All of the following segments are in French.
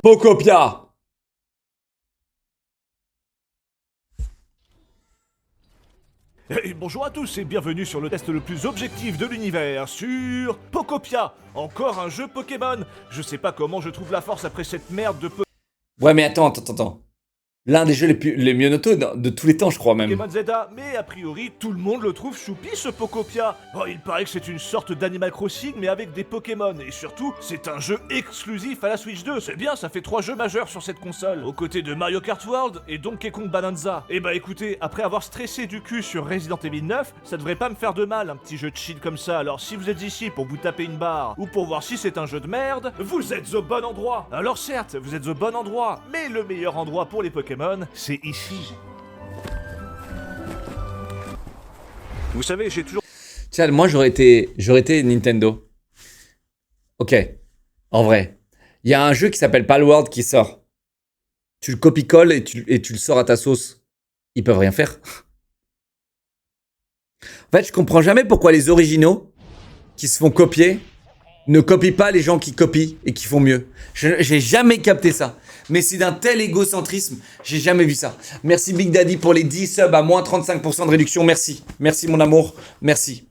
Pocopia. Et bonjour à tous et bienvenue sur le test le plus objectif de l'univers sur Pocopia. Encore un jeu Pokémon. Je sais pas comment je trouve la force après cette merde de Ouais, mais attends. L'un des jeux les mieux notés de tous les temps, je crois même. Pokémon Z, mais a priori tout le monde le trouve choupi ce Pocopia. Oh, il paraît que c'est une sorte d'Animal Crossing mais avec des Pokémon et surtout c'est un jeu exclusif à la Switch 2. C'est bien, ça fait 3 jeux majeurs sur cette console, aux côtés de Mario Kart World et Donkey Kong Bonanza. Et bah écoutez, après avoir stressé du cul sur Resident Evil 9, ça devrait pas me faire de mal un petit jeu de chill comme ça. Alors si vous êtes ici pour vous taper une barre ou pour voir si c'est un jeu de merde, vous êtes au bon endroit. Alors certes, vous êtes au bon endroit, mais le meilleur endroit pour les Pokémon, c'est ici. Vous savez, j'ai toujours... Tiens, moi j'aurais été Nintendo. Ok, en vrai. Il y a un jeu qui s'appelle Palworld qui sort. Tu le copie-colles et tu le sors à ta sauce. Ils peuvent rien faire. En fait, je comprends jamais pourquoi les originaux qui se font copier ne copient pas les gens qui copient et qui font mieux. J'ai jamais capté ça. Mais c'est d'un tel égocentrisme, j'ai jamais vu ça. Merci Big Daddy pour les 10 subs à moins 35% de réduction. Merci. Merci mon amour. Merci.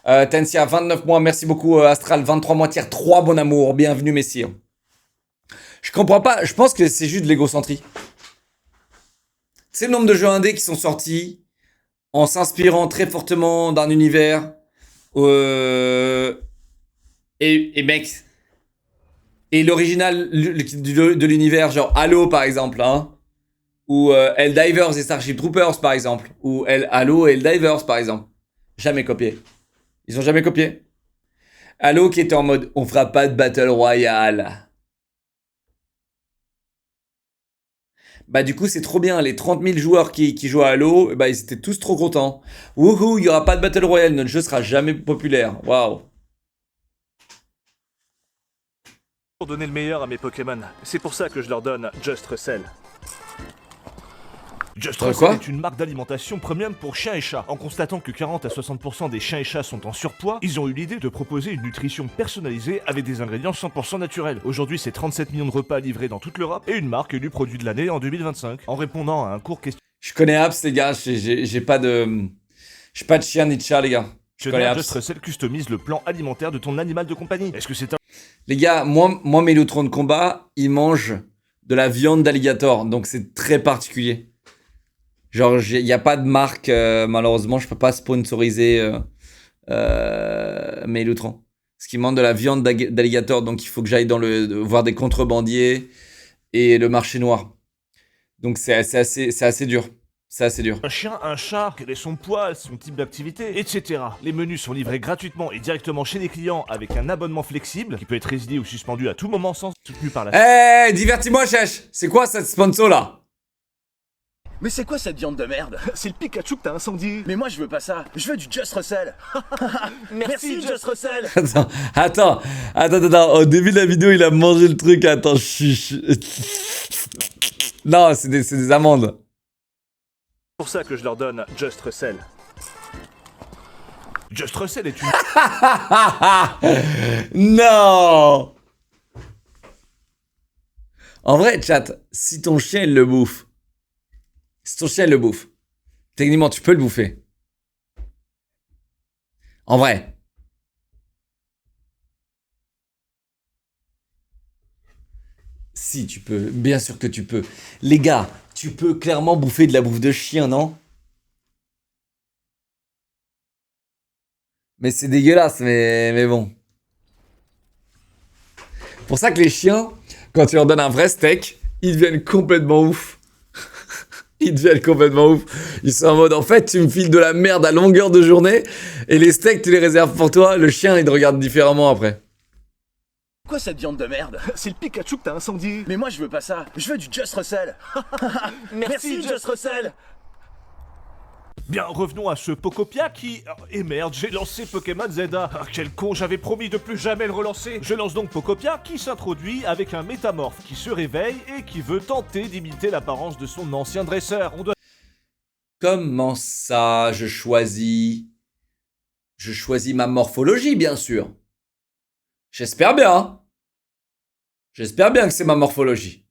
Tensia, 29 mois. Merci beaucoup Astral, 23 mois tiers 3, bon amour. Bienvenue messire. Je comprends pas, je pense que c'est juste de l'égocentrie. C'est le nombre de jeux indés qui sont sortis en s'inspirant très fortement d'un univers. Et mec, et l'original de l'univers, genre Halo par exemple, hein, ou Helldivers et Starship Troopers par exemple, ou Halo et Helldivers par exemple, jamais copié. Ils ont jamais copié. Halo qui était en mode on fera pas de Battle Royale. Bah du coup c'est trop bien, les 30 000 joueurs qui jouent à Halo, bah ils étaient tous trop contents. Wouhou, il y aura pas de Battle Royale, notre jeu sera jamais populaire. Waouh. Pour donner le meilleur à mes Pokémon. C'est pour ça que je leur donne Just Russell. Just Russell est une marque d'alimentation premium pour chiens et chats. En constatant que 40 à 60% des chiens et chats sont en surpoids, ils ont eu l'idée de proposer une nutrition personnalisée avec des ingrédients 100% naturels. Aujourd'hui, c'est 37 millions de repas livrés dans toute l'Europe et une marque élue produit de l'année en 2025. En répondant à un court question... Je connais Apps les gars, j'ai pas de chien ni de chat les gars. Je connais Apps. Just Russell customise le plan alimentaire de ton animal de compagnie. Est-ce que c'est un... Les gars, moi mes loutrons de combat, ils mangent de la viande d'alligator, donc c'est très particulier. Genre, il n'y a pas de marque, malheureusement, je peux pas sponsoriser mes loutrons. Parce qu'ils mangent de la viande d'alligator, donc il faut que j'aille voir des contrebandiers et le marché noir. Donc c'est assez dur. C'est assez dur. Un chien, un chat, quel est son poids, son type d'activité, etc. Les menus sont livrés gratuitement et directement chez les clients avec un abonnement flexible qui peut être résilié ou suspendu à tout moment sans soutenu par la... Eh, divertis-moi, chèche. C'est quoi cette sponsor là? Mais c'est quoi cette viande de merde? C'est le Pikachu que t'as incendié. Mais moi je veux pas ça, je veux du Just Russell. Merci Just Russell. Attends. Au début de la vidéo, il a mangé le truc. Attends, Non, c'est des amandes. C'est pour ça que je leur donne Just Russell. Just Russell est une... Non. En vrai, chat, si ton chien il le bouffe, techniquement tu peux le bouffer. En vrai. Si tu peux, bien sûr que tu peux. Les gars, tu peux clairement bouffer de la bouffe de chien, non? Mais c'est dégueulasse, mais bon. Pour ça que les chiens, quand tu leur donnes un vrai steak, ils deviennent complètement ouf. Ils sont en mode, en fait, tu me files de la merde à longueur de journée, et les steaks, tu les réserves pour toi. Le chien, il te regarde différemment après. Quoi cette viande de merde? C'est le Pikachu que t'as incendié. Mais moi je veux pas ça, je veux du Just Russell. Merci Just Russell. Bien, revenons à ce Pocopia qui... Et merde, j'ai lancé Pokémon Z. Ah, quel con, j'avais promis de plus jamais le relancer. Je lance donc Pocopia qui s'introduit avec un métamorphe qui se réveille et qui veut tenter d'imiter l'apparence de son ancien dresseur. On doit... Comment ça, je choisis ma morphologie, bien sûr. J'espère bien. J'espère bien que c'est ma morphologie.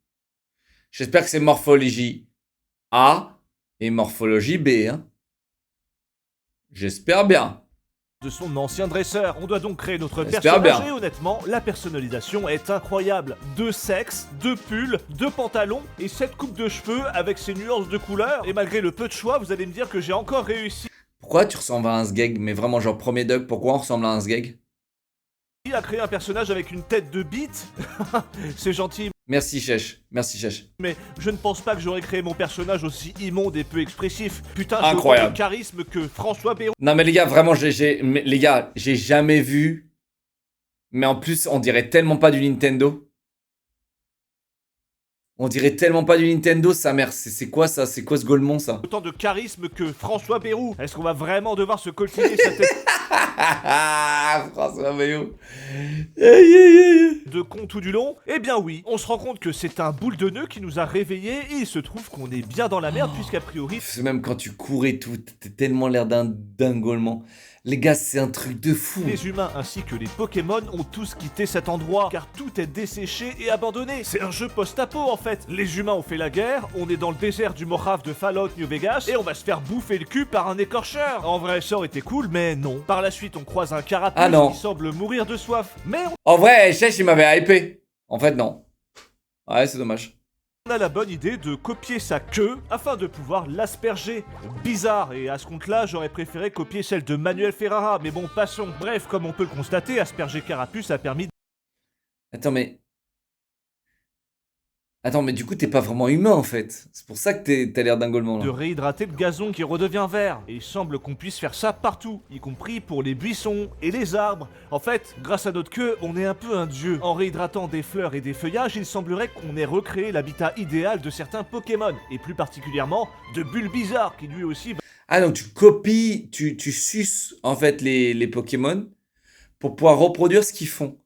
J'espère que c'est morphologie A et morphologie B. Hein. J'espère bien. De son ancien dresseur. On doit donc créer notre J'espère personnage bien. et honnêtement, la personnalisation est incroyable. 2 sexes, 2 pulls, 2 pantalons et 7 coupes de cheveux avec ses nuances de couleurs. Et malgré le peu de choix, vous allez me dire que j'ai encore réussi Pourquoi tu ressembles à un sgeg? Mais vraiment, genre premier Doug, pourquoi on ressemble à un sgeg? à créer un personnage avec une tête de bite. C'est gentil, Merci, Chèche. Merci, Chèche. mais je ne pense pas que j'aurais créé mon personnage aussi immonde et peu expressif. Putain, j'ai autant Incroyable. de charisme que François Bayrou. Non, mais les gars, vraiment, les gars, j'ai jamais vu. Mais en plus, on dirait tellement pas du Nintendo. On dirait tellement pas du Nintendo, sa mère. C'est quoi ça? C'est quoi ce Golemon, ça? Autant de charisme que François Bayrou. Est-ce qu'on va vraiment devoir se coltiner sa tête François Maillot. Aïe, aïe, aïe. de con tout du long? Eh bien oui, on se rend compte que c'est un boule de nœud qui nous a réveillés et il se trouve qu'on est bien dans la merde puisqu'a priori Même quand tu cours et tout, t'as tellement l'air d'un Golemon. Les gars, c'est un truc de fou. les humains ainsi que les Pokémon ont tous quitté cet endroit car tout est desséché et abandonné. C'est un jeu post-apo en fait. Les humains ont fait la guerre, on est dans le désert du Mojave de Fallout New Vegas et on va se faire bouffer le cul par un écorcheur. En vrai, ça aurait été cool, mais non. Par la suite, on croise un carapace Ah non. qui semble mourir de soif. Mais En vrai, Chèche, il m'avait hypé. En fait, non. Ouais, c'est dommage. on a la bonne idée de copier sa queue afin de pouvoir l'asperger. Bizarre, et à ce compte-là, j'aurais préféré copier celle de Manuel Ferrara, mais bon, passons. Bref, comme on peut le constater, asperger Carapuce a permis Attends, mais du coup, t'es pas vraiment humain en fait. C'est pour ça que t'as l'air d'un Golemon de là. réhydrater le gazon qui redevient vert. Et il semble qu'on puisse faire ça partout, y compris pour les buissons et les arbres. En fait, grâce à notre queue, on est un peu un dieu. En réhydratant des fleurs et des feuillages, il semblerait qu'on ait recréé l'habitat idéal de certains Pokémon, et plus particulièrement de Bulbizarre, qui lui aussi va Ah, donc tu copies, tu suces en fait les Pokémon pour pouvoir reproduire ce qu'ils font.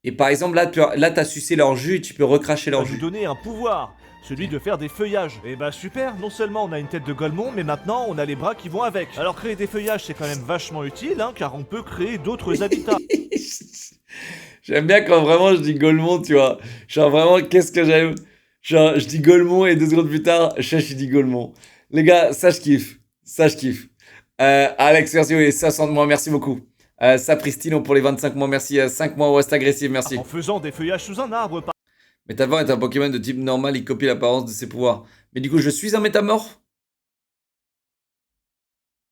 Et par exemple, là, t'as sucé leur jus et tu peux recracher leur nous jus. donner un pouvoir, celui de faire des feuillages. Et bah super, non seulement on a une tête de Golemon, mais maintenant on a les bras qui vont avec. Alors créer des feuillages c'est quand même vachement utile, hein, car on peut créer d'autres habitats. J'aime bien quand vraiment je dis Golemon, tu vois. Genre vraiment, qu'est-ce que j'aime. Genre, je dis Golemon et 2 secondes plus tard, Chèche, il dit Golemon. Les gars, ça je kiffe. Ça je kiffe. Alex Versio et 60 mois, merci beaucoup. Sapristino pour les 25 mois, merci. 5 mois, West Agressive, merci. En faisant des feuillages sous un arbre par Métamorphe est un Pokémon de type normal, il copie l'apparence de ses pouvoirs. Mais du coup, je suis un métamorphe?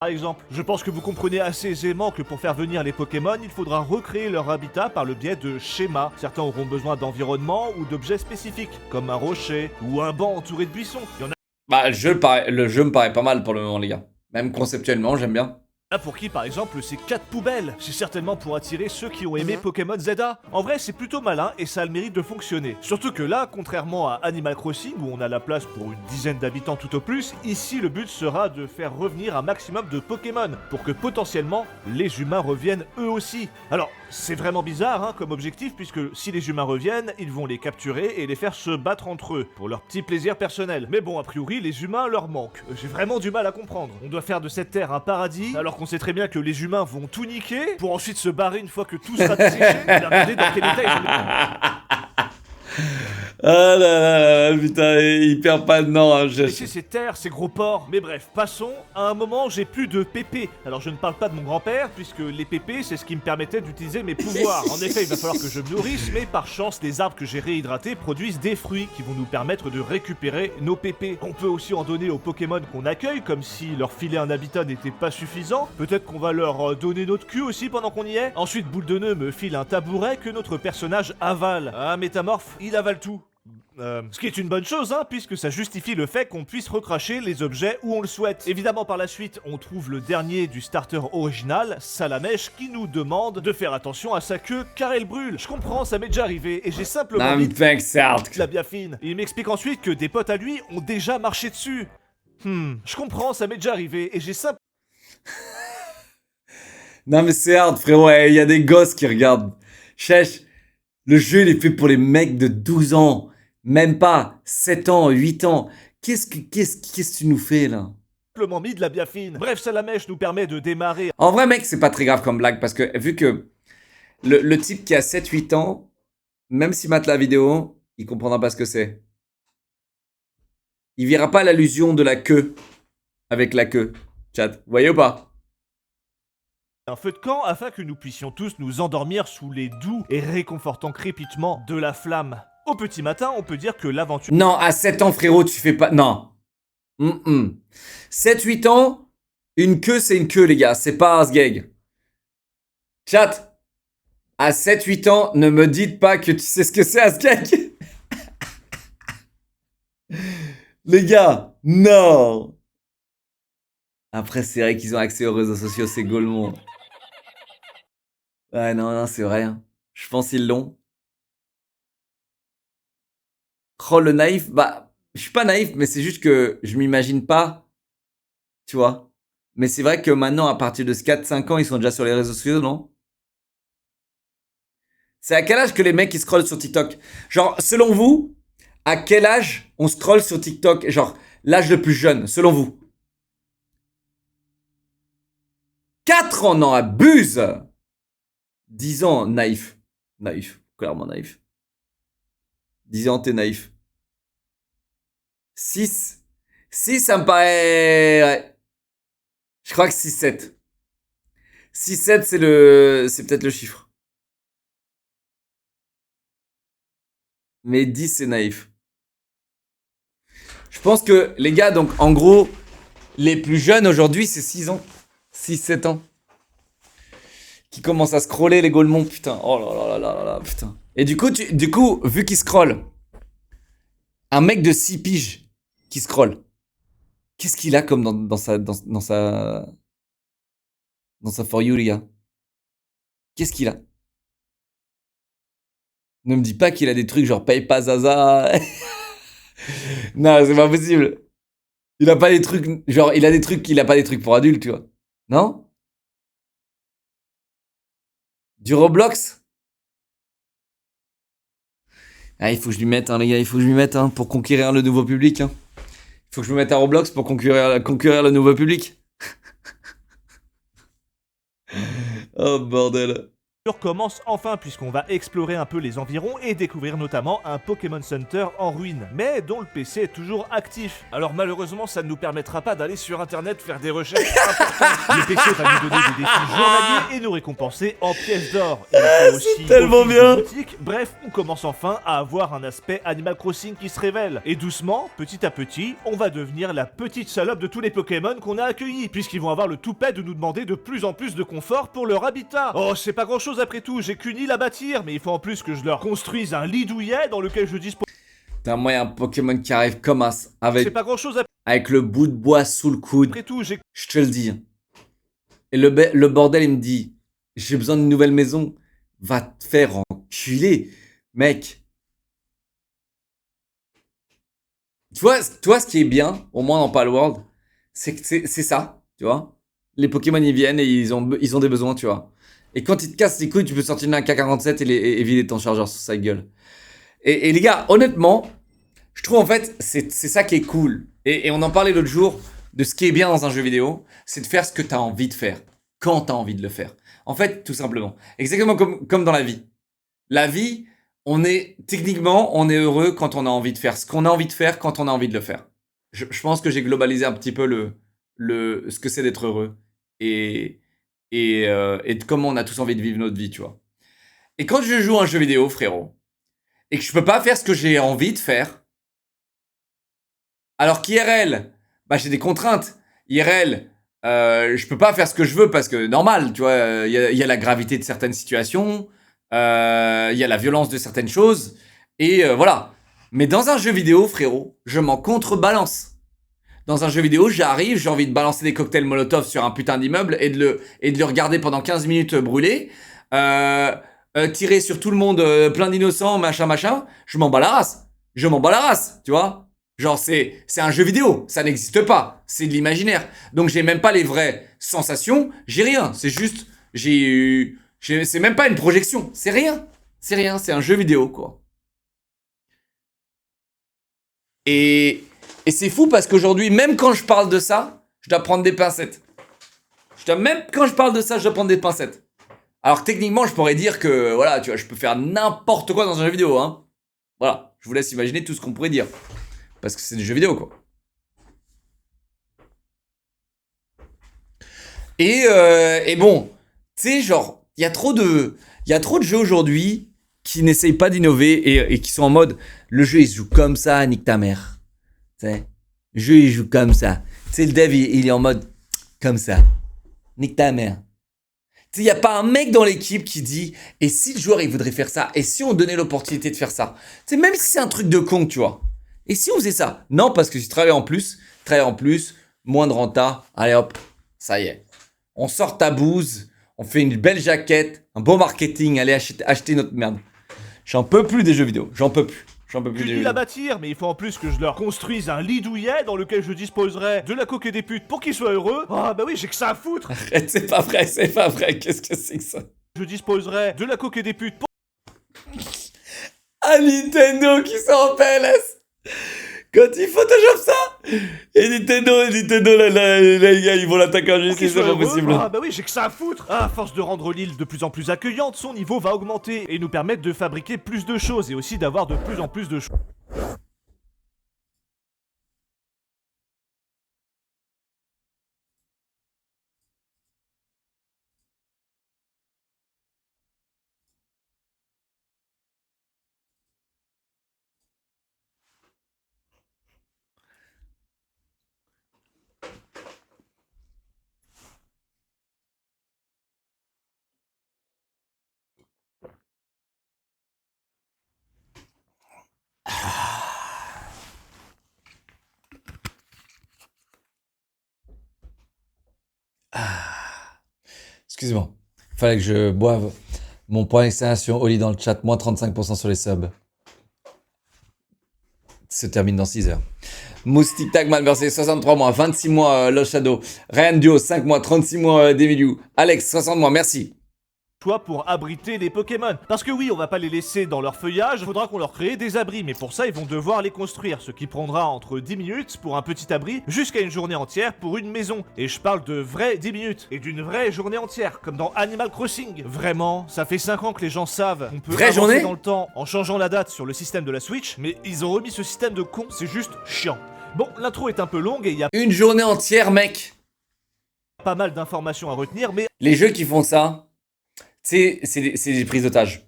exemple. Je pense que vous comprenez assez aisément que pour faire venir les Pokémon, il faudra recréer leur habitat par le biais de schémas. Certains auront besoin d'environnement ou d'objets spécifiques, comme un rocher ou un banc entouré de buissons. Il y en Bah, le jeu me paraît pas mal pour le moment, les gars. Même conceptuellement, j'aime bien. a pour qui, par exemple, c'est 4 poubelles. C'est certainement pour attirer ceux qui ont aimé Pokémon ZA. En vrai, c'est plutôt malin et ça a le mérite de fonctionner. Surtout que là, contrairement à Animal Crossing, où on a la place pour une dizaine d'habitants tout au plus, ici le but sera de faire revenir un maximum de Pokémon, pour que potentiellement, les humains reviennent eux aussi. Alors, c'est vraiment bizarre hein, comme objectif, puisque si les humains reviennent, ils vont les capturer et les faire se battre entre eux, pour leur petit plaisir personnel. Mais bon, a priori, les humains leur manquent. J'ai vraiment du mal à comprendre. On doit faire de cette terre un paradis, alors qu'on sait très bien que les humains vont tout niquer, pour ensuite se barrer une fois que tout sera desséché. Regardez dans quel état ils ont Ah là là là, putain, il perd pas de nom, hein, laissé ces terres, ces gros porcs. Mais bref, passons. À un moment, j'ai plus de PP. Alors je ne parle pas de mon grand-père, puisque les PP, c'est ce qui me permettait d'utiliser mes pouvoirs. En effet, il va falloir que je me nourrisse, mais par chance, les arbres que j'ai réhydratés produisent des fruits qui vont nous permettre de récupérer nos PP. On peut aussi en donner aux Pokémon qu'on accueille, comme si leur filer un habitat n'était pas suffisant. Peut-être qu'on va leur donner notre cul aussi pendant qu'on y est. Ensuite, Boule de Nœud me file un tabouret que notre personnage avale. Ah, Métamorphe, il avale tout. Ce qui est une bonne chose, hein, puisque ça justifie le fait qu'on puisse recracher les objets où on le souhaite. Évidemment, par la suite, on trouve le dernier du starter original, Salamèche, qui nous demande de faire attention à sa queue car elle brûle. Je comprends, ça m'est déjà arrivé, et j'ai simplement Non, dit mais thanks, Sartre. la biafine. Il m'explique ensuite que des potes à lui ont déjà marché dessus. Je comprends, ça m'est déjà arrivé, et j'ai simplement... Non, mais c'est hard, frérot, il y a des gosses qui regardent. Chèche, le jeu, il est fait pour les mecs de 12 ans. Même pas 7 ans, 8 ans. Qu'est-ce que tu nous fais, là? mis de la biafine. Bref, Salamèche nous permet de démarrer En vrai, mec, c'est pas très grave comme blague, parce que vu que le type qui a 7-8 ans, même s'il mate la vidéo, il comprendra pas ce que c'est. Il verra pas l'allusion de la queue avec la queue. Chat, vous voyez ou pas? Un feu de camp afin que nous puissions tous nous endormir sous les doux et réconfortants crépitements de la flamme. Au petit matin, on peut dire que l'aventure... Non, à 7 ans, frérot, tu fais pas... Non. 7-8 ans, une queue, c'est une queue, les gars. C'est pas un sgeg. Chat, à 7-8 ans, ne me dites pas que tu sais ce que c'est un sgeg. Les gars, non. Après, c'est vrai qu'ils ont accès aux réseaux sociaux, c'est Gaulmont. Ouais, non, c'est vrai. Hein. Je pense qu'ils l'ont. Oh, le naïf, bah, je suis pas naïf, mais c'est juste que je m'imagine pas, tu vois. Mais c'est vrai que maintenant, à partir de 4-5 ans, ils sont déjà sur les réseaux sociaux, non? C'est à quel âge que les mecs, ils scrollent sur TikTok? Genre, selon vous, à quel âge on scrolle sur TikTok? Genre, l'âge le plus jeune, selon vous? 4 ans, non, abuse! 10 ans, naïf. Naïf, clairement naïf. 10 ans, t'es naïf. 6. 6, ça me paraît... Ouais. Je crois que 6-7. 6-7, c'est peut-être le chiffre. Mais 10, c'est naïf. Je pense que, les gars, donc, en gros, les plus jeunes aujourd'hui, c'est 6 ans. 6-7 ans. Qui commencent à scroller les Gaulmont, putain. Oh là là là là là, putain. Et du coup, vu qu'ils scrollent, un mec de 6 piges qui scrolle, qu'est-ce qu'il a comme dans sa For You, les gars? Qu'est-ce qu'il a? Ne me dis pas qu'il a des trucs genre paye pas Zaza. Non, c'est pas possible. Il a pas des trucs, genre, il a des trucs qu'il a pas des trucs pour adultes, tu vois. Non? Du Roblox? Ah, il faut que je lui mette, hein, les gars, il faut que je lui mette, hein, pour conquérir le nouveau public, hein. Il faut que je me mette à Roblox pour conquérir le nouveau public. Oh, bordel. commence enfin puisqu'on va explorer un peu les environs et découvrir notamment un Pokémon Center en ruine, mais dont le PC est toujours actif. Alors malheureusement ça ne nous permettra pas d'aller sur internet faire des recherches importantes. Le PC va nous donner des défis journaliers et nous récompenser en pièces d'or. Il faut aussi tellement bien. boutique. Bref, on commence enfin à avoir un aspect Animal Crossing qui se révèle. Et doucement, petit à petit, on va devenir la petite salope de tous les Pokémon qu'on a accueillis, puisqu'ils vont avoir le toupet de nous demander de plus en plus de confort pour leur habitat. Oh, c'est pas grand chose après tout, j'ai qu'une île à bâtir, mais il faut en plus que je leur construise un lit douillet dans lequel je dispose... Putain, moi, y a un Pokémon qui arrive comme as, C'est pas grand chose avec le bout de bois sous le coude. après tout, j'ai... Je te le dis. Et le bordel, il me dit, j'ai besoin d'une nouvelle maison. Va te faire enculer, mec. Tu vois, ce qui est bien, au moins dans Palworld, c'est que c'est ça, tu vois. Les Pokémon, ils viennent et ils ont des besoins, tu vois. Et quand ils te cassent les couilles, tu peux sortir un K47 et vider ton chargeur sur sa gueule. Et les gars, honnêtement, je trouve en fait, c'est ça qui est cool. Et on en parlait l'autre jour, de ce qui est bien dans un jeu vidéo, c'est de faire ce que tu as envie de faire, quand tu as envie de le faire. En fait, tout simplement. Exactement comme dans la vie. La vie, techniquement, on est heureux quand on a envie de faire ce qu'on a envie de faire, quand on a envie de le faire. Je pense que j'ai globalisé un petit peu ce que c'est d'être heureux. Et de comment on a tous envie de vivre notre vie, tu vois. Et quand je joue à un jeu vidéo, frérot, et que je peux pas faire ce que j'ai envie de faire, alors qu'IRL, bah j'ai des contraintes. IRL, je peux pas faire ce que je veux parce que normal, tu vois, il y a la gravité de certaines situations, il y a la violence de certaines choses, et voilà. Mais dans un jeu vidéo, frérot, je m'en contrebalance. Dans un jeu vidéo, j'arrive, j'ai envie de balancer des cocktails Molotov sur un putain d'immeuble et de le regarder pendant 15 minutes brûler, tirer sur tout le monde plein d'innocents, machin, je m'en bats la race, tu vois. Genre c'est un jeu vidéo, ça n'existe pas, c'est de l'imaginaire. Donc j'ai même pas les vraies sensations, j'ai rien, c'est juste, c'est même pas une projection, c'est rien, c'est un jeu vidéo quoi. Et c'est fou parce qu'aujourd'hui, même quand je parle de ça, je dois prendre des pincettes. Même quand je parle de ça, je dois prendre des pincettes. Alors techniquement, je pourrais dire que, voilà, tu vois, je peux faire n'importe quoi dans un jeu vidéo, hein. Voilà, je vous laisse imaginer tout ce qu'on pourrait dire. Parce que c'est du jeu vidéo, quoi. Et bon, tu sais, genre, il y a trop de jeux aujourd'hui qui n'essayent pas d'innover et qui sont en mode, le jeu il se joue comme ça, nique ta mère. Tu sais, le jeu il joue comme ça. Tu sais, le dev il est en mode, comme ça, nique ta mère. Tu sais, il n'y a pas un mec dans l'équipe qui dit, et si le joueur il voudrait faire ça, et si on donnait l'opportunité de faire ça. Tu sais, même si c'est un truc de con, tu vois. Et si on faisait ça? Non, parce que si tu travailles en plus, moins de renta, allez hop, ça y est. On sort ta bouse, on fait une belle jaquette, un bon marketing, allez acheter notre merde. J'en peux plus des jeux vidéo, j'en peux plus. J'ai du lit à bâtir, mais il faut en plus que je leur construise un lit douillet dans lequel je disposerai de la coque et des putes pour qu'ils soient heureux. Ah bah oui, j'ai que ça à foutre. Arrête, c'est pas vrai, qu'est-ce que c'est que ça? Je disposerai de la coque et des putes pour... Ah, Nintendo qui sort en PLS quand il Photoshop ça. Et Nintendo, là, les gars, ils vont l'attaquer en justice, c'est pas possible. Ah bah oui, j'ai que ça à foutre. À force de rendre l'île de plus en plus accueillante, son niveau va augmenter et nous permettre de fabriquer plus de choses et aussi d'avoir de plus en plus de choses. Excuse-moi, fallait que je boive mon point d'exclamation Oli dans le chat, moins 35% sur les subs. Se termine dans 6 heures. Moustique Tag Malversé, 63 mois, 26 mois Lost Shadow, Ryan Duo, 5 mois, 36 mois Demilu, Alex, 60 mois, merci. Pour abriter les Pokémon. Parce que oui, on va pas les laisser dans leur feuillage, faudra qu'on leur crée des abris, mais pour ça ils vont devoir les construire, ce qui prendra entre 10 minutes pour un petit abri, jusqu'à une journée entière pour une maison. Et je parle de vrais 10 minutes, et d'une vraie journée entière, comme dans Animal Crossing. Vraiment, ça fait 5 ans que les gens savent qu'on peut vraie avancer journée dans le temps en changeant la date sur le système de la Switch, mais ils ont remis ce système de con, c'est juste chiant. Bon, l'intro est un peu longue et il y a une journée entière, mec. Pas mal d'informations à retenir, mais... Les jeux qui font ça... c'est des prises d'otages.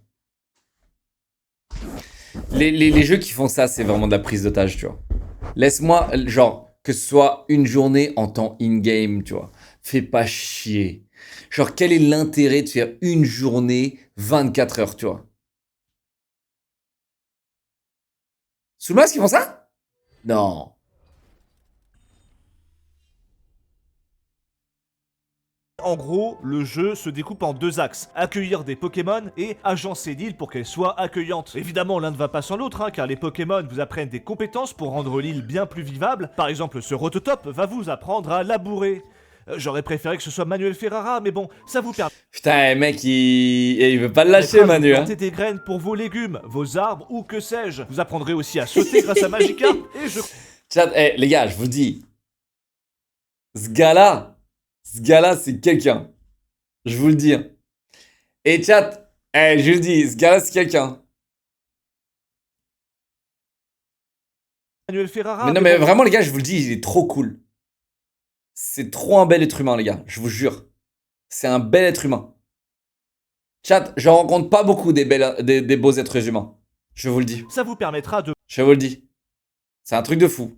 Les jeux qui font ça, c'est vraiment de la prise d'otage, tu vois. Laisse-moi, genre, que ce soit une journée en temps in-game, tu vois. Fais pas chier. Genre, quel est l'intérêt de faire une journée 24 heures, tu vois? Sous le masque, ils font ça? Non. En gros, le jeu se découpe en 2 axes, accueillir des Pokémon et agencer l'île pour qu'elle soit accueillante. Évidemment, l'un ne va pas sans l'autre, hein, car les Pokémon vous apprennent des compétences pour rendre l'île bien plus vivable. Par exemple, ce Rototop va vous apprendre à labourer. J'aurais préféré que ce soit Manuel Ferrara, mais bon, ça vous permet... Putain, mec, il veut pas le lâcher, Manu, hein. Planter des graines pour vos légumes, vos arbres ou que sais-je. Vous apprendrez aussi à sauter grâce à Magikarp et je... Chat, les gars, je vous dis, ce gars-là, c'est quelqu'un. Je vous le dis. Et chat, je vous dis, ce gars-là, c'est quelqu'un. Manuel Ferrara... Mais non, mais vraiment, les gars, je vous le dis, il est trop cool. C'est trop un bel être humain, les gars. Je vous jure. C'est un bel être humain. Chat, je rencontre pas beaucoup des beaux êtres humains. Je vous le dis. Ça vous permettra de... Je vous le dis. C'est un truc de fou.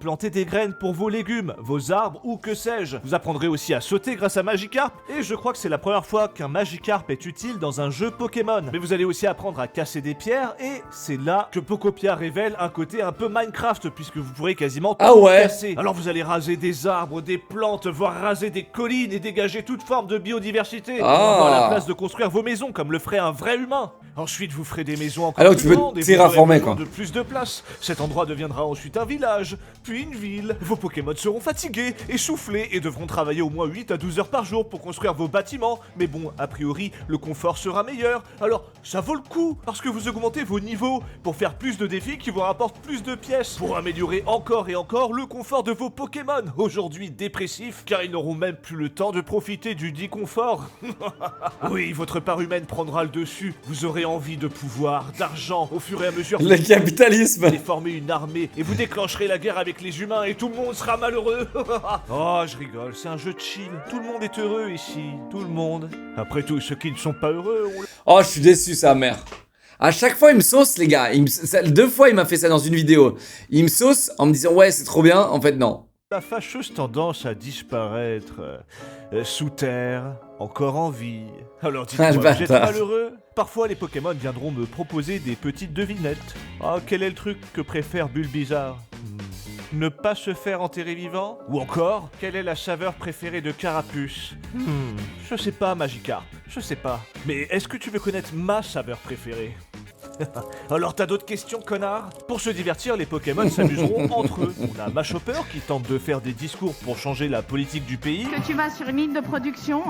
Planter des graines pour vos légumes, vos arbres ou que sais-je. Vous apprendrez aussi à sauter grâce à Magikarp, et je crois que c'est la première fois qu'un Magikarp est utile dans un jeu Pokémon. Mais vous allez aussi apprendre à casser des pierres, et c'est là que Pokopia révèle un côté un peu Minecraft, puisque vous pourrez quasiment tout casser. Alors vous allez raser des arbres, des plantes, voire raser des collines et dégager toute forme de biodiversité. Pour avoir la place de construire vos maisons comme le ferait un vrai humain. Ensuite, vous ferez des maisons encore plus grandes et vous aurez besoin de plus de place. Cet endroit deviendra ensuite un village. puis une ville. Vos Pokémon seront fatigués, essoufflés et devront travailler au moins 8 à 12 heures par jour pour construire vos bâtiments. Mais bon, a priori, le confort sera meilleur. Alors, ça vaut le coup, parce que vous augmentez vos niveaux pour faire plus de défis qui vous rapportent plus de pièces, pour améliorer encore et encore le confort de vos Pokémon, aujourd'hui dépressifs, car ils n'auront même plus le temps de profiter du dit confort. Oui, votre part humaine prendra le dessus. Vous aurez envie de pouvoir, d'argent, au fur et à mesure. Le capitalisme. Vous allez former une armée et vous déclencherez la guerre avec les humains et tout le monde sera malheureux. Oh, je rigole, c'est un jeu de chill. Tout le monde est heureux ici, tout le monde. Après tout, ceux qui ne sont pas heureux, Oh, je suis déçu, sa mère. À chaque fois, il me sauce, les gars. 2 fois, il m'a fait ça dans une vidéo. Il me sauce en me disant, ouais, c'est trop bien. En fait, non. La fâcheuse tendance à disparaître sous terre, encore en vie. Alors dites-moi, vous êtes malheureux? Parfois les Pokémon viendront me proposer des petites devinettes. Ah, quel est le truc que préfère Bulbizarre? Ne pas se faire enterrer vivant? Ou encore, quelle est la saveur préférée de Carapuce? Je sais pas, Magikarp, je sais pas. Mais est-ce que tu veux connaître ma saveur préférée? Alors t'as d'autres questions, connard? Pour se divertir, les Pokémon s'amuseront entre eux. On a Machopper qui tente de faire des discours pour changer la politique du pays. Que tu vas sur une ligne de production,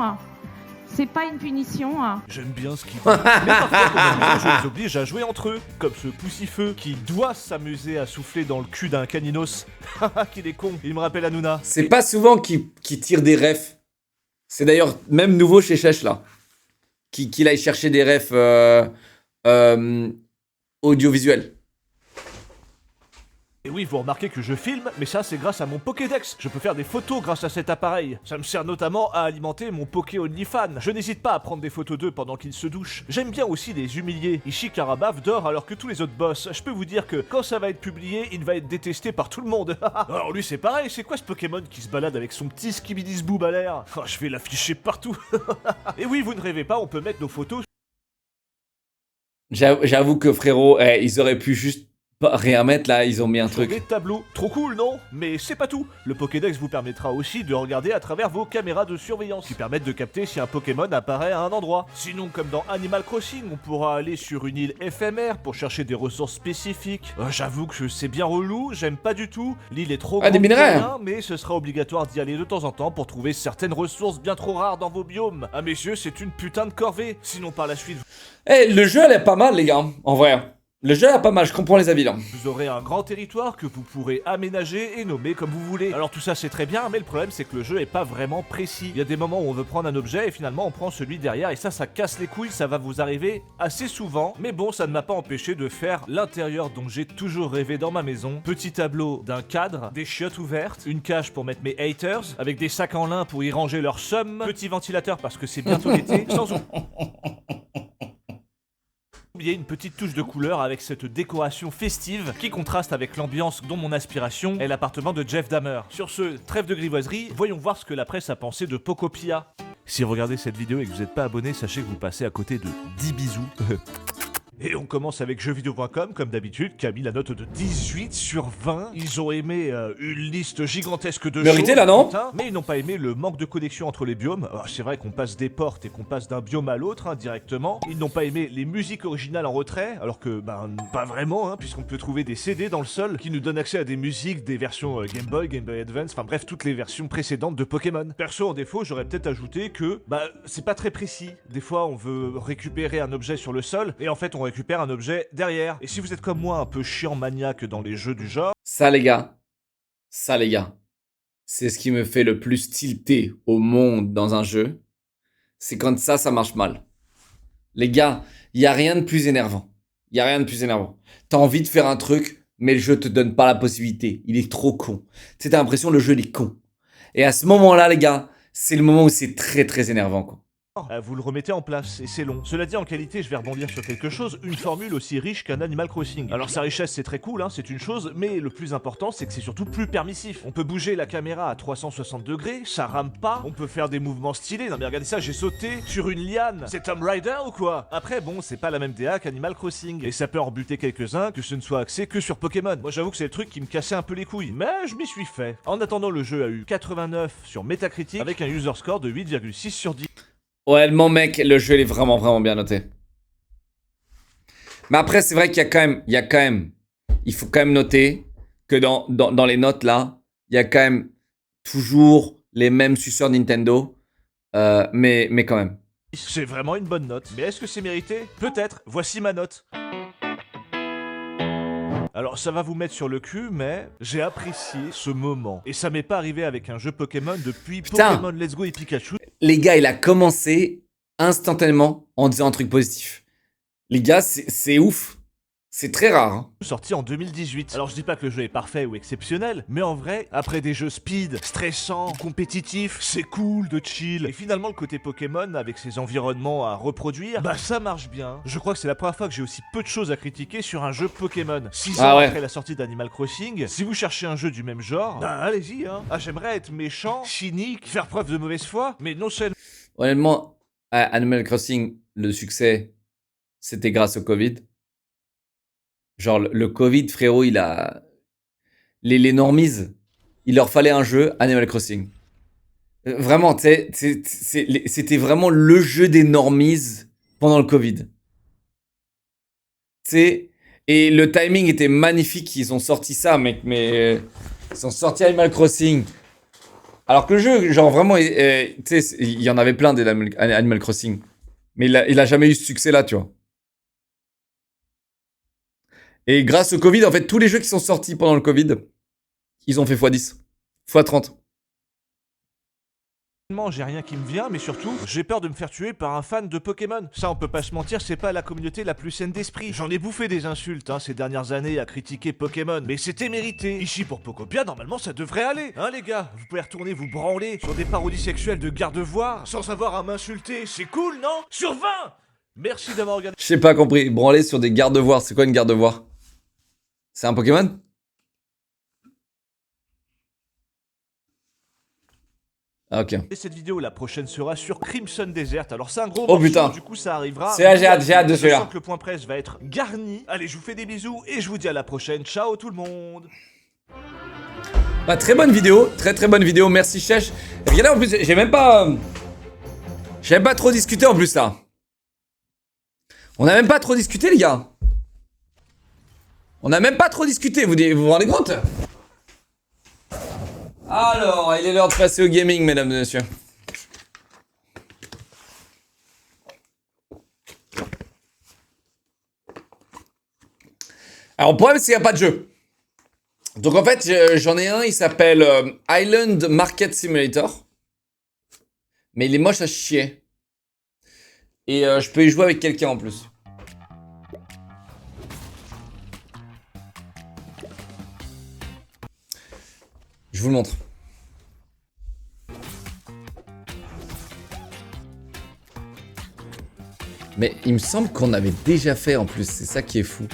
c'est pas une punition. J'aime bien ce qu'il dit. Mais parfois, pour m'amuser, je les oblige à jouer entre eux. Comme ce Poussifeu qui doit s'amuser à souffler dans le cul d'un Caninos. Haha, qu'il est con, il me rappelle Hanouna. C'est pas souvent qu'il tire des refs. C'est d'ailleurs même nouveau chez Chèche, là. Qu'il aille chercher des refs audiovisuels. Et oui, vous remarquez que je filme, mais ça c'est grâce à mon Pokédex. Je peux faire des photos grâce à cet appareil. Ça me sert notamment à alimenter mon Poké OnlyFan. Je n'hésite pas à prendre des photos d'eux pendant qu'ils se douchent. J'aime bien aussi les humilier. Ishi Karabaf dort alors que tous les autres boss. Je peux vous dire que quand ça va être publié, il va être détesté par tout le monde. Alors lui c'est pareil, c'est quoi ce Pokémon qui se balade avec son petit Skibidisboob à l'air? Oh, je vais l'afficher partout. Et oui, vous ne rêvez pas, on peut mettre nos photos. J'avoue que frérot, ils auraient pu juste rien mettre là, ils ont mis un truc. Des tableaux, trop cool non? Mais c'est pas tout. Le Pokédex vous permettra aussi de regarder à travers vos caméras de surveillance qui permettent de capter si un Pokémon apparaît à un endroit. Sinon, comme dans Animal Crossing, on pourra aller sur une île éphémère pour chercher des ressources spécifiques. J'avoue que c'est bien relou, j'aime pas du tout. L'île est trop grande des minerais, pour rien, mais ce sera obligatoire d'y aller de temps en temps pour trouver certaines ressources bien trop rares dans vos biomes. À mes yeux, c'est une putain de corvée. Sinon, par la suite... Le jeu, elle est pas mal, les gars, en vrai. Le jeu est pas mal, je comprends les avis là. Vous aurez un grand territoire que vous pourrez aménager et nommer comme vous voulez. Alors tout ça c'est très bien, mais le problème c'est que le jeu est pas vraiment précis. Il y a des moments où on veut prendre un objet et finalement on prend celui derrière et ça casse les couilles, ça va vous arriver assez souvent. Mais bon, ça ne m'a pas empêché de faire l'intérieur dont j'ai toujours rêvé dans ma maison. Petit tableau d'un cadre, des chiottes ouvertes, une cage pour mettre mes haters, avec des sacs en lin pour y ranger leurs sommes, petit ventilateur parce que c'est bientôt l'été, sans oublier une petite touche de couleur avec cette décoration festive qui contraste avec l'ambiance dont mon aspiration est l'appartement de Jeff Dahmer. Sur ce, trêve de grivoiserie, voyons voir ce que la presse a pensé de Pokopia. Si vous regardez cette vidéo et que vous n'êtes pas abonné, sachez que vous passez à côté de 10 bisous. Et on commence avec jeuxvideo.com, comme d'habitude, qui a mis la note de 18 sur 20. Ils ont aimé une liste gigantesque de Mérité, choses, là, non? putain, mais ils n'ont pas aimé le manque de connexion entre les biomes. C'est vrai qu'on passe des portes et qu'on passe d'un biome à l'autre, directement. Ils n'ont pas aimé les musiques originales en retrait, alors que, pas vraiment, puisqu'on peut trouver des CD dans le sol qui nous donnent accès à des musiques, des versions Game Boy Advance, enfin bref, toutes les versions précédentes de Pokémon. Perso, en défaut, j'aurais peut-être ajouté que, c'est pas très précis. Des fois, on veut récupérer un objet sur le sol, et en fait, on récupère un objet derrière. Et si vous êtes comme moi un peu chiant maniaque dans les jeux du genre... Ça les gars, c'est ce qui me fait le plus tilter au monde dans un jeu. C'est quand ça marche mal. Les gars, il y a rien de plus énervant. T'as envie de faire un truc, mais le jeu te donne pas la possibilité. Il est trop con. Tu sais, t'as l'impression que le jeu il est con. Et à ce moment-là, les gars, c'est le moment où c'est très très énervant, quoi. Vous le remettez en place, et c'est long. Cela dit, en qualité, je vais rebondir sur quelque chose, une formule aussi riche qu'un Animal Crossing. Alors sa richesse, c'est très cool, c'est une chose, mais le plus important, c'est que c'est surtout plus permissif. On peut bouger la caméra à 360 degrés, ça rame pas, on peut faire des mouvements stylés. Non mais regardez ça, j'ai sauté sur une liane. C'est Tomb Raider ou quoi? Après, bon, c'est pas la même DA qu'Animal Crossing, et ça peut en buter quelques-uns, que ce ne soit axé que sur Pokémon. Moi, j'avoue que c'est le truc qui me cassait un peu les couilles, mais je m'y suis fait. En attendant, le jeu a eu 89 sur Metacritic, avec un user score de 8,6 sur 10. Honnêtement, mec, le jeu il est vraiment vraiment bien noté. Mais après, c'est vrai qu'il y a quand même, il faut quand même noter que dans les notes là, il y a quand même toujours les mêmes suceurs Nintendo. Mais quand même. C'est vraiment une bonne note. Mais est-ce que c'est mérité? Peut-être. Voici ma note. Alors ça va vous mettre sur le cul, mais j'ai apprécié ce moment. Et ça m'est pas arrivé avec un jeu Pokémon depuis Putain. Pokémon Let's Go et Pikachu. Les gars, il a commencé instantanément en disant un truc positif. Les gars, c'est ouf. C'est très rare. Hein. Sorti en 2018. Alors je dis pas que le jeu est parfait ou exceptionnel, mais en vrai, après des jeux speed, stressants, compétitifs, c'est cool de chill. Et finalement le côté Pokémon, avec ses environnements à reproduire, bah ça marche bien. Je crois que c'est la première fois que j'ai aussi peu de choses à critiquer sur un jeu Pokémon. 6 ans après la sortie d'Animal Crossing, si vous cherchez un jeu du même genre, bah allez-y hein. Ah j'aimerais être méchant, cynique, faire preuve de mauvaise foi, mais non seulement... Honnêtement, à Animal Crossing, le succès, c'était grâce au Covid. Genre, le Covid, frérot, il a... Les normies, il leur fallait un jeu Animal Crossing. Vraiment, c'était vraiment le jeu des normies pendant le Covid. Et le timing était magnifique. Ils ont sorti ça, mec, mais... ils ont sorti Animal Crossing. Alors que le jeu, genre vraiment, tu sais, il y en avait plein des Animal Crossing. Mais il a jamais eu ce succès-là, tu vois. Et grâce au Covid, en fait, tous les jeux qui sont sortis pendant le Covid, ils ont fait x10, x30. J'ai rien qui me vient, mais surtout, j'ai peur de me faire tuer par un fan de Pokémon. Ça, on peut pas se mentir, c'est pas la communauté la plus saine d'esprit. J'en ai bouffé des insultes, hein, ces dernières années à critiquer Pokémon, mais c'était mérité. Ici, pour Pokopia, normalement, ça devrait aller. Hein, les gars? Vous pouvez retourner vous branler sur des parodies sexuelles de garde-voire, sans avoir à m'insulter. C'est cool, non? Sur 20! Merci d'avoir regardé. J'ai pas compris. Branler sur des garde-voires. C'est quoi une garde-voire? C'est un Pokémon? Ah, ok. Et cette vidéo, la prochaine sera sur Crimson Desert. Alors c'est un gros Oh morceau, putain. du coup ça arrivera. C'est là, j'ai hâte de Je celui-là. sens que le point presse va être garni. Allez, je vous fais des bisous et je vous dis à la prochaine. Ciao tout le monde. Bah, très bonne vidéo. Très bonne vidéo. Merci, Chèche. Regardez, en plus, j'ai même pas trop discuté en plus là. On a même pas trop discuté, les gars. On a même pas trop discuté, vous vous rendez compte? Alors, il est l'heure de passer au gaming, mesdames et messieurs. Alors, le problème, c'est qu'il n'y a pas de jeu. Donc, en fait, j'en ai un, il s'appelle Island Market Simulator. Mais il est moche à chier. Et je peux y jouer avec quelqu'un en plus. Je vous le montre. Mais il me semble qu'on avait déjà fait en plus, c'est ça qui est fou.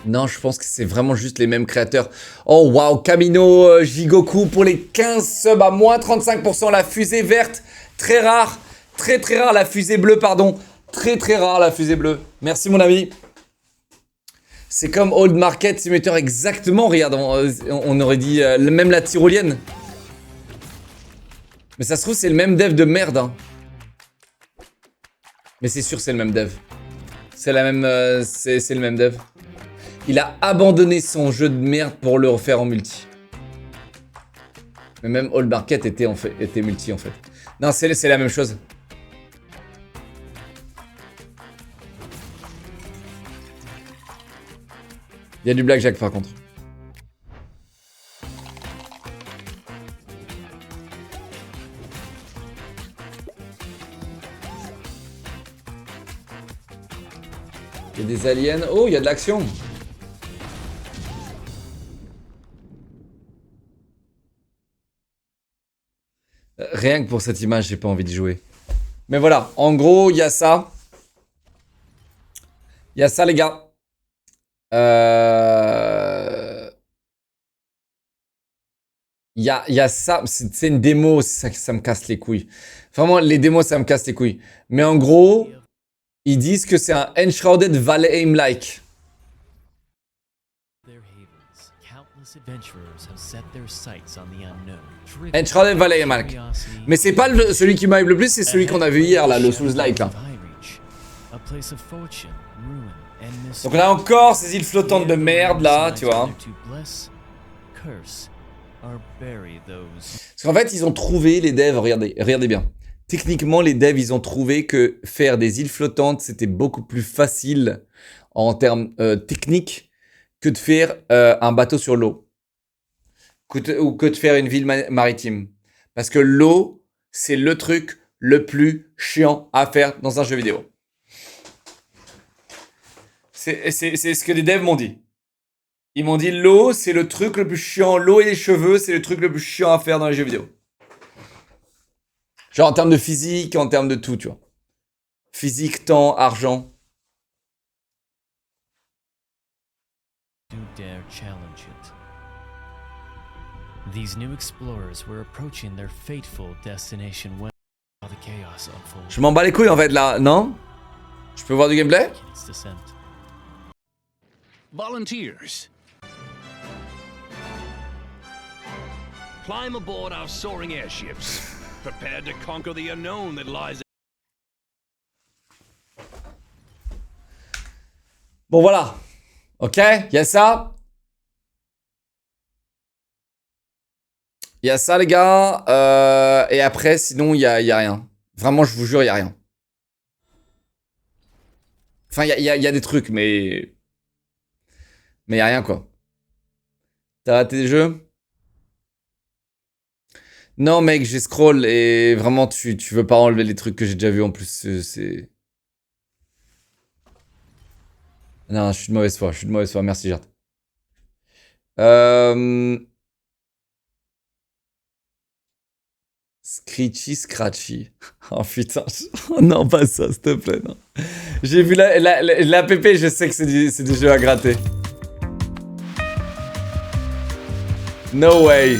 Non, je pense que c'est vraiment juste les mêmes créateurs. Oh waouh, Kamino Jigoku pour les 15 subs à moins 35%. La fusée verte, très rare. Très rare, la fusée bleue, pardon. Très rare, la fusée bleue. Merci mon ami. C'est comme Old Market Simulator exactement, regarde, on aurait dit même la tyrolienne. Mais ça se trouve c'est le même dev de merde. Hein. Mais c'est sûr c'est le même dev. C'est la même, c'est le même dev. Il a abandonné son jeu de merde pour le refaire en multi. Mais même Old Market était multi en fait. Non, c'est la même chose. Il y a du blackjack par contre. Il y a des aliens. Oh, il y a de l'action. Rien que pour cette image, j'ai pas envie d'y jouer. Mais voilà, en gros, il y a ça. Il y a ça, les gars. Il y a ça, c'est une démo, ça me casse les couilles. Vraiment, les démos, ça me casse les couilles. Mais en gros, ils disent que c'est un Enshrouded Valheim-like. Enshrouded Valheim-like. Mais c'est pas celui qui m'a le plus, c'est celui qu'on a vu hier, là, le Souls-like, là. place of fortune, ruin, and Donc on a encore ces îles flottantes de merde là, tu vois. Curse or bury those. Parce qu'en fait, ils ont trouvé, les devs, regardez bien. Techniquement, les devs, ils ont trouvé que faire des îles flottantes, c'était beaucoup plus facile en termes techniques que de faire un bateau sur l'eau. Ou que de faire une ville maritime. Parce que l'eau, c'est le truc le plus chiant à faire dans un jeu vidéo. C'est ce que les devs m'ont dit. Ils m'ont dit l'eau, c'est le truc le plus chiant. L'eau et les cheveux, c'est le truc le plus chiant à faire dans les jeux vidéo. Genre en termes de physique, en termes de tout, tu vois. Physique, temps, argent. Who dare challenge it? These new explorers were approaching their fateful destination when the chaos unfolded. Je m'en bats les couilles en fait là, non? Je peux voir du gameplay? Its descent. Volunteers. Climb aboard our soaring airships, prepared to conquer the unknown that lies. Bon voilà. Ok, il y a ça. Il y a ça les gars. Et après, sinon, il y a rien. Vraiment, je vous jure, il y a rien. Enfin, il y a des trucs, mais... Mais il y a rien, quoi. T'as raté des jeux? Non, mec, j'ai scroll et vraiment, tu veux pas enlever les trucs que j'ai déjà vus en plus. C'est... Non, je suis de mauvaise foi. Merci, Gert. Scratchy. Oh putain. Oh non, pas ça, s'il te plaît, non. J'ai vu l'app, je sais que c'est des jeux à gratter. No way.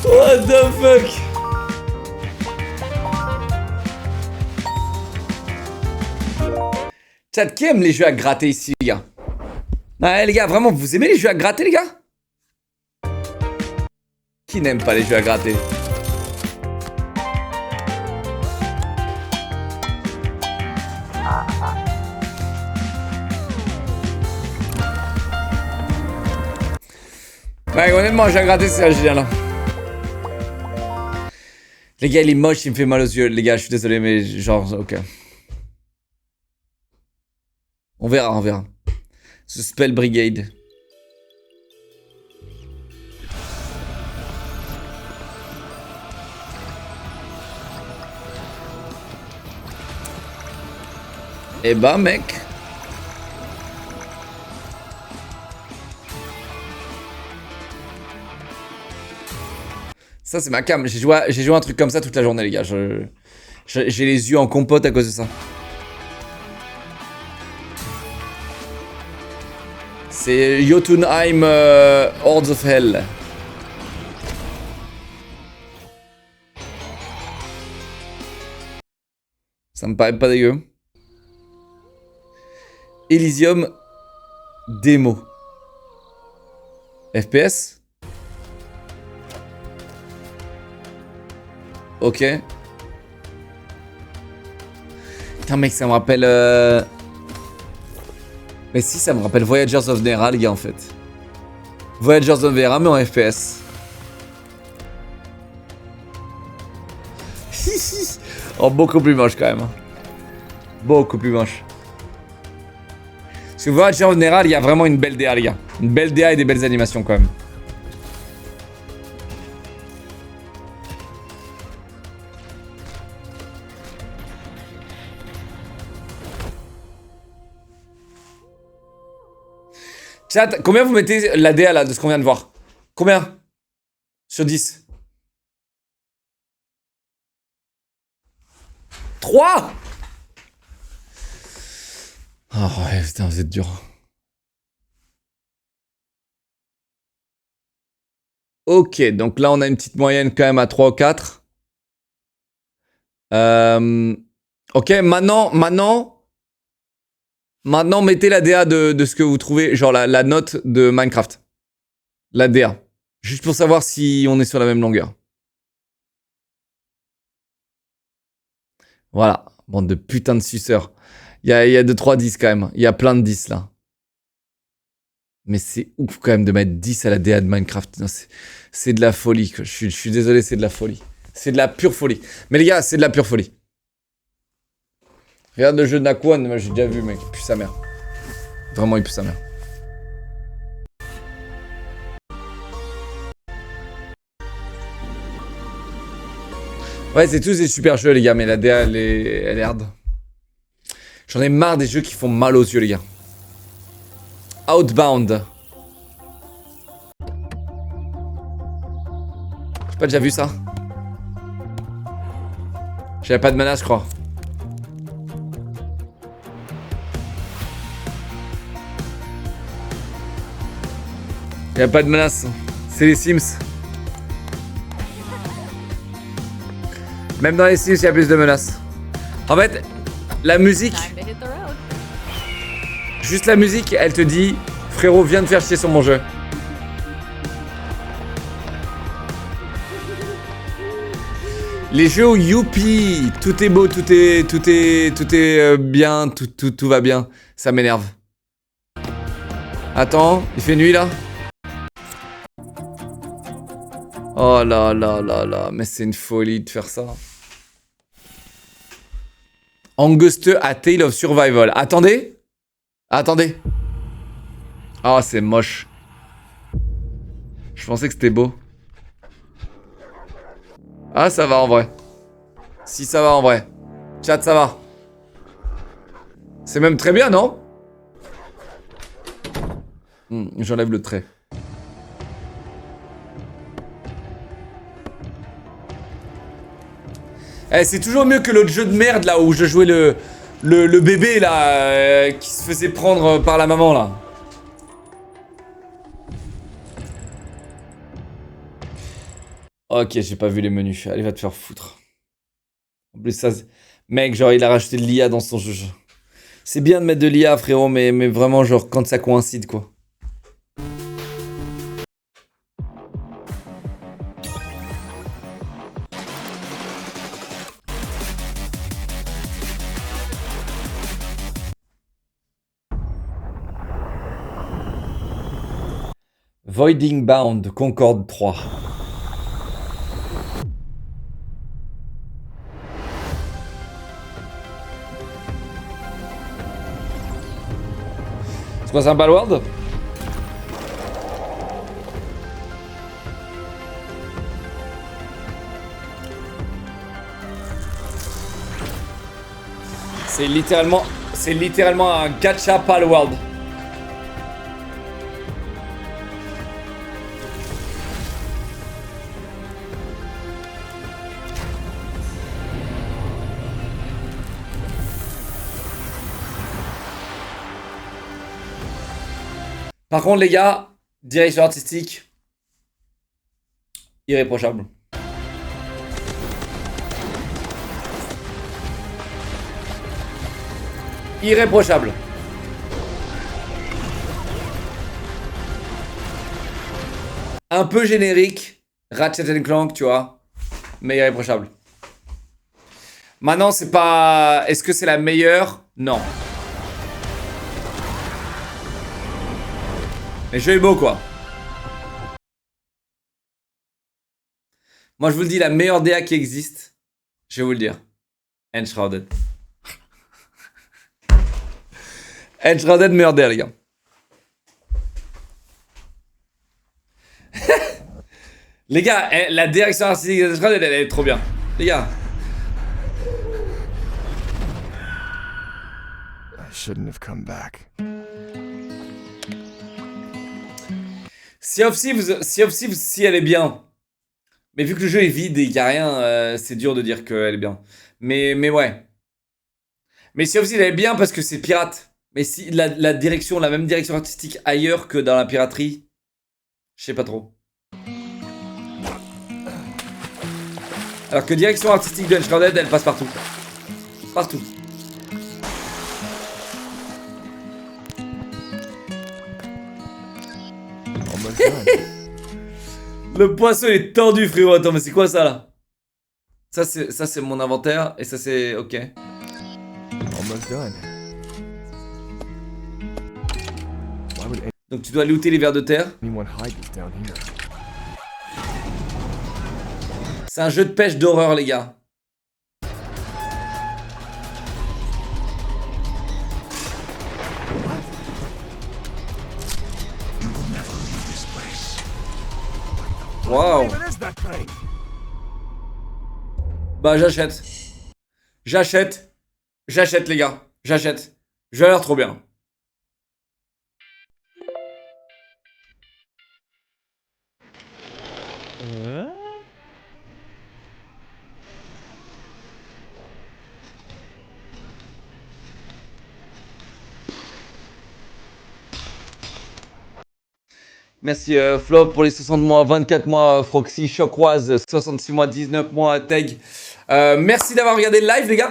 What the fuck? Chat, qui aime les jeux à gratter ici, les gars? Ouais, les gars, vraiment, vous aimez les jeux à gratter, les gars? Qui n'aime pas les jeux à gratter? Ouais, honnêtement, j'ai gratté, c'est génial. Hein. Les gars, il est moche, il me fait mal aux yeux. Les gars, je suis désolé, mais genre, ok. On verra. Ce Spell Brigade. Eh ben, mec. Ça, c'est ma cam. J'ai joué un truc comme ça toute la journée, les gars. J'ai les yeux en compote à cause de ça. C'est Jotunheim Hordes of Hell. Ça me paraît pas dégueu. Elysium démo. FPS? Ok. Putain mec, ça me rappelle... Mais si, ça me rappelle Voyagers of Nera, les gars, en fait. Voyagers of Nera, mais en FPS. Oh, beaucoup plus moche, quand même. Beaucoup plus moche. Parce que Voyagers of Nera, il y a vraiment une belle DA, les gars. Une belle DA et des belles animations, quand même. Chat, combien vous mettez la DA là de ce qu'on vient de voir? Combien? Sur 10? 3? Oh ouais, putain, vous êtes dur. Ok, donc là on a une petite moyenne quand même à 3 ou 4. Ok, maintenant... Maintenant, mettez la DA de ce que vous trouvez, genre la note de Minecraft. La DA. Juste pour savoir si on est sur la même longueur. Voilà. Bande de putain de suceurs. Il y a 2-3 10 quand même. Il y a plein de 10 là. Mais c'est ouf quand même de mettre 10 à la DA de Minecraft. C'est de la folie. Je suis désolé, c'est de la folie. C'est de la pure folie. Mais les gars, c'est de la pure folie. Regarde le jeu de Nakwon, moi j'ai déjà vu, mec. Il pue sa mère. Vraiment, il pue sa mère. Ouais, c'est tous des super jeux, les gars, mais la DA, elle est hard. J'en ai marre des jeux qui font mal aux yeux, les gars. Outbound. J'ai pas déjà vu ça. J'avais pas de menace, je crois. Y'a pas de menace. C'est les Sims. Même dans les Sims, il y a plus de menaces. En fait, la musique... Juste la musique, elle te dit... Frérot, viens de faire chier sur mon jeu. Les jeux où youpi, tout est beau, tout est bien, tout va bien. Ça m'énerve. Attends, il fait nuit là? Oh là là là là, mais c'est une folie de faire ça. Anguste à Tale of Survival. Attendez. Attendez. Ah, oh, c'est moche. Je pensais que c'était beau. Ah, ça va en vrai. Si, ça va en vrai. Chat, ça va. C'est même très bien, non? J'enlève le trait. Eh, c'est toujours mieux que l'autre jeu de merde là où je jouais le bébé là qui se faisait prendre par la maman là. Ok, j'ai pas vu les menus. Allez, va te faire foutre. En plus, ça... Mec, genre, il a rajouté de l'IA dans son jeu. C'est bien de mettre de l'IA, frérot, mais vraiment, genre, quand ça coïncide, quoi. Voiding Bound, Concorde 3. C'est quoi, c'est un Palworld? C'est littéralement un gacha Palworld. Par contre, les gars, direction artistique, irréprochable. Irréprochable. Un peu générique, Ratchet & Clank, tu vois, mais irréprochable. Maintenant, c'est pas... Est-ce que c'est la meilleure? Non. Le jeu est beau, quoi. Moi, je vous le dis, la meilleure DA qui existe, je vais vous le dire. Enshrouded. Enshrouded, meilleure DA, les gars. Les gars, la direction artistique d'Enshrouded, elle est trop bien. Les gars. I shouldn't have come back. Sea of Thieves, si elle est bien. Mais vu que le jeu est vide et qu'il n'y a rien, c'est dur de dire qu'elle est bien. Mais ouais. Mais Sea of Thieves, elle est bien parce que c'est pirate. Mais si la même direction artistique ailleurs que dans la piraterie, je sais pas trop. Alors que direction artistique de Enshrouded, elle passe partout. Partout. Almost done. Le poisson il est tendu, frérot. Attends, mais c'est quoi ça là? Ça c'est mon inventaire et ça c'est ok. Almost done. Why would Donc tu dois looter les vers de terre. anyone hide this down here? C'est un jeu de pêche d'horreur, les gars. Waouh. Bah j'achète. J'achète les gars. J'achète. Je vais l'air trop bien. Merci Flop pour les 60 mois, 24 mois, Froxy, Chocroise, 66 mois, 19 mois, Teg. Merci d'avoir regardé le live les gars.